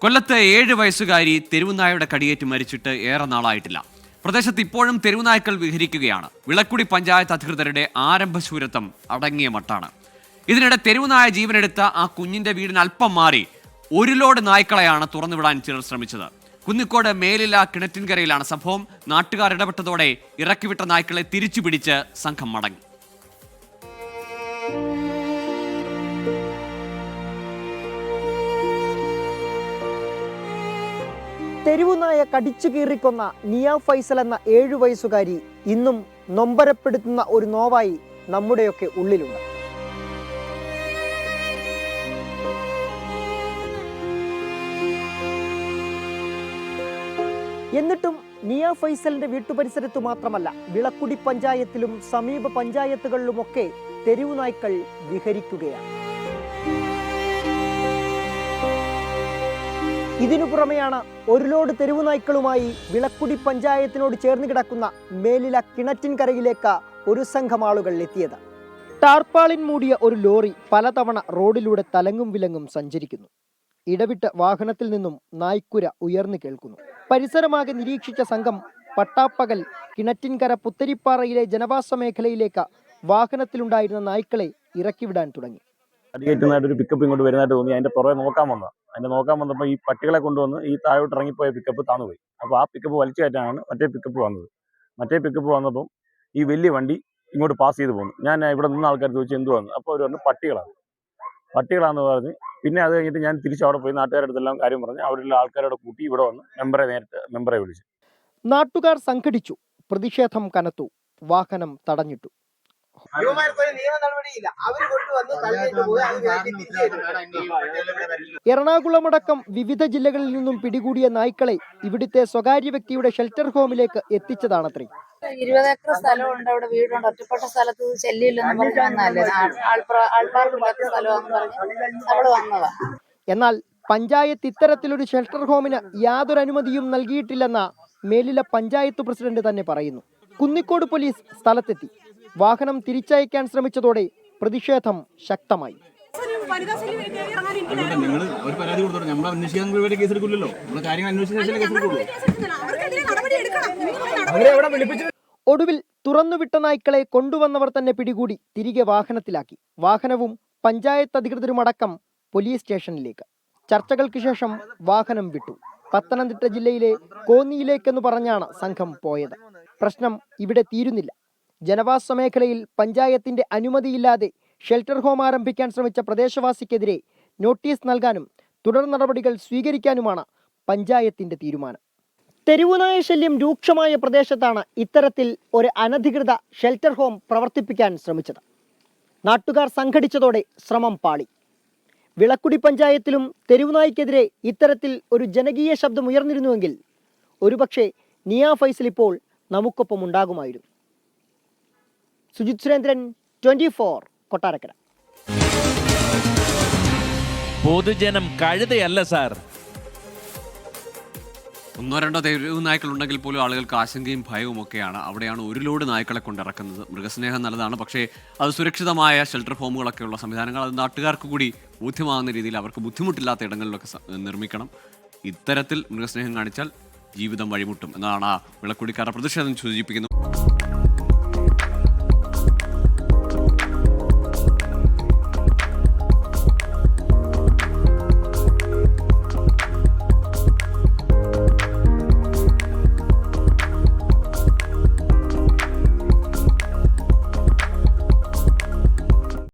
കൊല്ലത്ത് 7 വയസ്സുകാരി തെരുവുനായയുടെ കടിയേറ്റ് മരിച്ചിട്ട് ഏറെ നാളായിട്ടില്ല. പ്രദേശത്ത് ഇപ്പോഴും തെരുവുനായ്ക്കൾ വിഹരിക്കുകയാണ്. വിളക്കുടി പഞ്ചായത്ത് അധികൃതരുടെ ആരംഭശൂരത്വം അടങ്ങിയ മട്ടാണ്. ഇതിനിടെ തെരുവുനായ ജീവനെടുത്ത ആ കുഞ്ഞിന്റെ വീടിന് അല്പം മാറി ഒരു ലോഡ് നായ്ക്കളെയാണ് തുറന്നുവിടാൻ ചിലർ ശ്രമിച്ചത്. കുന്നിക്കോട് മേലില കിണറ്റിൻകരയിലാണ് സംഭവം. നാട്ടുകാർ ഇടപെട്ടതോടെ ഇറക്കിവിട്ട നായ്ക്കളെ തിരിച്ചു പിടിച്ച് സംഘം മടങ്ങി. തെരുവുനായ കടിച്ചു കീറിക്കൊന്ന നിയ ഫൈസൽ എന്ന 7 വയസ്സുകാരി ഇന്നും നൊമ്പരപ്പെടുത്തുന്ന ഒരു നോവായി നമ്മുടെയൊക്കെ ഉള്ളിലുണ്ട്. എന്നിട്ടും നിയ ഫൈസലിന്റെ വീട്ടുപരിസരത്തു മാത്രമല്ല, വിളക്കുടി പഞ്ചായത്തിലും സമീപ പഞ്ചായത്തുകളിലുമൊക്കെ തെരുവുനായ്ക്കൾ വിഹരിക്കുകയാണ്. ഇതിനു പുറമെയാണ് ഒരു ലോഡ് തെരുവുനായ്ക്കളുമായി വിളക്കുടി പഞ്ചായത്തിനോട് ചേർന്ന് കിടക്കുന്ന മേലില കിണറ്റിൻകരയിലേക്ക് ഒരു സംഘം ആളുകൾ എത്തിയത്. ടാർപ്പാളിൻ മൂടിയ ഒരു ലോറി പലതവണ റോഡിലൂടെ തലങ്ങും വിലങ്ങും സഞ്ചരിക്കുന്നു. ഇടവിട്ട് വാഹനത്തിൽ നിന്നും നായ്ക്കുര ഉയർന്നു കേൾക്കുന്നു. പരിസരമാകെ നിരീക്ഷിച്ച സംഘം പട്ടാപ്പകൽ കിണറ്റിൻകര പുത്തരിപ്പാറയിലെ ജനവാസ മേഖലയിലേക്ക് വാഹനത്തിലുണ്ടായിരുന്ന നായ്ക്കളെ ഇറക്കിവിടാൻ തുടങ്ങി. അടിയേറ്റുന്നതായിട്ട് ഒരു പിക്കപ്പ് ഇങ്ങോട്ട് വരുന്നതായിട്ട് തോന്നി. അതിന്റെ പുറകെ നോക്കാൻ വന്നപ്പോൾ ഈ പട്ടികളെ കൊണ്ടുവന്ന് ഈ താഴോട്ട് ഇറങ്ങിപ്പോയ പിക്കപ്പ് താന്നുപോയി. അപ്പോൾ ആ പിക്കപ്പ് വലിച്ചു കയറ്റാനാണ് മറ്റേ പിക്കപ്പ് വന്നത്. മറ്റേ പിക്കപ്പ് വന്നപ്പം ഈ വലിയ വണ്ടി ഇങ്ങോട്ട് പാസ് ചെയ്ത് പോകുന്നു. ഞാൻ ഇവിടെ നിന്ന് ആൾക്കാർ ചോദിച്ചു എന്ത് വന്നു, അപ്പോൾ അവർ പറഞ്ഞു പട്ടികളാന്ന് പറഞ്ഞ്. പിന്നെ അത് കഴിഞ്ഞിട്ട് ഞാൻ തിരിച്ച് അവിടെ പോയി നാട്ടുകാരുടെ അടുത്തെല്ലാം കാര്യം പറഞ്ഞ് അവരുള്ള ആൾക്കാരോട് കൂട്ടി ഇവിടെ വന്ന് മെമ്പറെ വിളിച്ചു. നാട്ടുകാർ സംഘടിച്ചു. പ്രതിഷേധം കനത്തു. വാഹനം തടഞ്ഞിട്ടു. എറണാകുളമടക്കം വിവിധ ജില്ലകളിൽ നിന്നും പിടികൂടിയ നായ്ക്കളെ ഇവിടുത്തെ സ്വകാര്യ വ്യക്തിയുടെ ഷെൽട്ടർ ഹോമിലേക്ക് എത്തിച്ചതാണത്രേ. 20 ഏക്കർ സ്ഥലമുണ്ട്, അവിടെ വീടുണ്ട്. ഒറ്റപ്പെട്ട സ്ഥലത്ത് ശല്യമില്ലെന്ന് പറഞ്ഞു വന്നല്ലേ, ആൾപ്പാർക്കില്ലാത്ത സ്ഥലമാണെന്ന് പറഞ്ഞ് നമ്മൾ വന്നതാ. എന്നാൽ പഞ്ചായത്ത് ഇത്തരത്തിലൊരു ഷെൽട്ടർ ഹോമിന് യാതൊരു അനുമതിയും നൽകിയിട്ടില്ലെന്ന മേലില പഞ്ചായത്ത് പ്രസിഡന്റ് തന്നെ പറയുന്നു. കുന്നിക്കോട് പോലീസ് സ്ഥലത്തെത്തി. വാഹനം തിരിച്ചയക്കാൻ ശ്രമിച്ചതോടെ പ്രതിഷേധം ശക്തമായി. ഒടുവിൽ തുറന്നുവിട്ട നായ്ക്കളെ കൊണ്ടുവന്നവർ തന്നെ പിടികൂടി തിരികെ വാഹനത്തിലാക്കി. വാഹനവും പഞ്ചായത്ത് അധികൃതരുമടക്കം പോലീസ് സ്റ്റേഷനിലേക്ക്. ചർച്ചകൾക്ക് ശേഷം വാഹനം വിട്ടു. പത്തനംതിട്ട ജില്ലയിലെ കോന്നിയിലേക്കെന്ന് പറഞ്ഞാണ് സംഘം പോയത്. പ്രശ്നം ഇവിടെ തീരുന്നില്ല. ജനവാസ മേഖലയിൽ പഞ്ചായത്തിന്റെ അനുമതിയില്ലാതെ ഷെൽട്ടർ ഹോം ആരംഭിക്കാൻ ശ്രമിച്ച പ്രദേശവാസിക്കെതിരെ നോട്ടീസ് നൽകാനും തുടർ നടപടികൾ സ്വീകരിക്കാനുമാണ് പഞ്ചായത്തിന്റെ തീരുമാനം. തെരുവുനായ ശല്യം രൂക്ഷമായ പ്രദേശത്താണ് ഇത്തരത്തിൽ ഒരു അനധികൃത ഷെൽട്ടർ ഹോം പ്രവർത്തിപ്പിക്കാൻ ശ്രമിച്ചത്. നാട്ടുകാർ സംഘടിച്ചതോടെ ശ്രമം പാളി. വിളക്കുടി പഞ്ചായത്തിലും തെരുവുനായ്ക്കെതിരെ ഇത്തരത്തിൽ ഒരു ജനകീയ ശബ്ദം ഉയർന്നിരുന്നുവെങ്കിൽ ഒരുപക്ഷെ നിയ ഫൈസൽ ഇപ്പോൾ നമുക്കൊപ്പം ഉണ്ടാകുമായിരുന്നു. സുജിത് സുരേന്ദ്രൻ, 24, കൊട്ടാരക്കര. പൊതുജനം കഴുതയല്ല സാർ. ഒന്നോ രണ്ടോ തെരുവ് നായ്ക്കൾ ഉണ്ടെങ്കിൽ പോലും ആളുകൾക്ക് ആശങ്കയും ഭയവും ഒക്കെയാണ്. അവിടെയാണ് ഒരു ലോഡ് നായ്ക്കളെ കൊണ്ടിറക്കുന്നത്. മൃഗസ്നേഹം നല്ലതാണ്, പക്ഷേ അത് സുരക്ഷിതമായ ഷെൽട്ടർ ഹോമുകളൊക്കെയുള്ള സംവിധാനങ്ങൾ അത് നാട്ടുകാർക്ക് കൂടി ബോധ്യമാകുന്ന രീതിയിൽ അവർക്ക് ബുദ്ധിമുട്ടില്ലാത്ത ഇടങ്ങളിലൊക്കെ നിർമ്മിക്കണം. ഇത്തരത്തിൽ മൃഗസ്നേഹം കാണിച്ചാൽ ജീവിതം വഴിമുട്ടും എന്നാണ് വിളക്കുടിക്കാരുടെ പ്രതിഷേധം സൂചിപ്പിക്കുന്നത്.